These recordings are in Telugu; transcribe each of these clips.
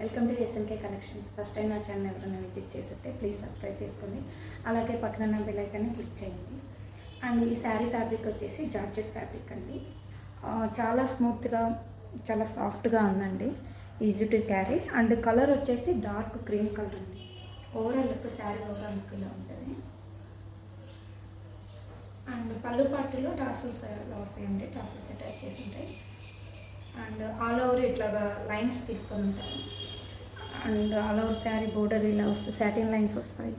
Welcome to SNK collections. First time నా ఛానల్ ఎవరైనా విజిట్ చేస్తుంటే ప్లీజ్ సబ్స్క్రైబ్ చేసుకోండి. అలాగే పక్కన ఉన్న బెల్ ఐకాన్ని క్లిక్ చేయండి. అండ్ ఈ శారీ ఫ్యాబ్రిక్ వచ్చేసి జార్జెట్ ఫ్యాబ్రిక్ అండి. చాలా స్మూత్గా, చాలా సాఫ్ట్గా ఉందండి. Easy to carry. And colour వచ్చేసి డార్క్ క్రీమ్ కలర్ అండి. Overall look, sari overall look ఇలా ఉంటుంది. అండ్ పళ్ళు పాటులో టాసల్స్ వస్తాయండి. టాసల్స్ అటాచ్ చేసి ఉంటాయి. అండ్ ఆల్ ఓవర్ ఇట్లాగా లైన్స్ తీసుకొని ఉంటారు. And all over sari border ఇలా వస్తాయి, సాటిన్ లైన్స్ వస్తాయి.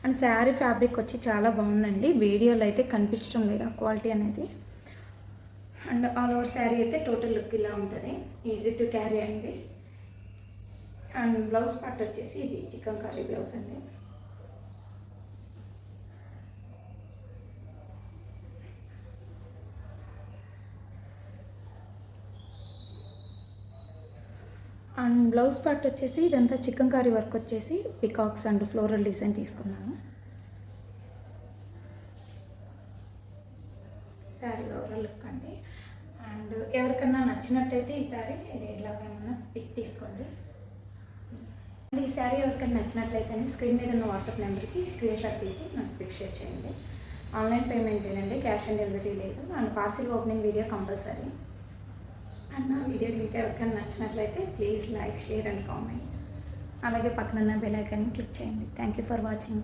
అండ్ శారీ ఫ్యాబ్రిక్ వచ్చి చాలా బాగుందండి. వీడియోలో అయితే కనిపించడం లేదు ఆ క్వాలిటీ అనేది. అండ్ ఆల్ ఓవర్ శారీ అయితే టోటల్ లుక్ ఇలా ఉంటుంది. ఈజీ టు క్యారీ అండి. అండ్ బ్లౌజ్ పార్ట్ వచ్చేసి ఇది చికెన్ కర్రీ బ్లౌజ్ అండి. అండ్ బ్లౌజ్ పార్ట్ వచ్చేసి ఇదంతా చికెన్ కర్రీ వర్క్ వచ్చేసి పికాక్స్ అండ్ ఫ్లోరల్ డిజైన్ తీసుకున్నాను. శారీ ఓవరాల్ లుక్ అండి. అండ్ ఎవరికన్నా నచ్చినట్టయితే ఈ శారీ ఇది ఎలాగైనా పిక్ తీసుకోండి. అండ్ ఈ శారీ ఎవరికైనా నచ్చినట్లయితే స్క్రీన్ మీద ఉన్న వాట్సాప్ నెంబర్కి స్క్రీన్ షాట్ తీసి నాకు పిక్ షేర్ చేయండి. ఆన్లైన్ పేమెంట్ ఏనండి, క్యాష్ ఆన్ డెలివరీ లేదు. And parcel opening video compulsory. And నా వీడియో లింక్ ఎవరికైనా నచ్చినట్లయితే please like, share and comment. అలాగే పక్కన ఉన్న బెల్ ఐకాన్ని క్లిక్ చేయండి. Thank you for watching.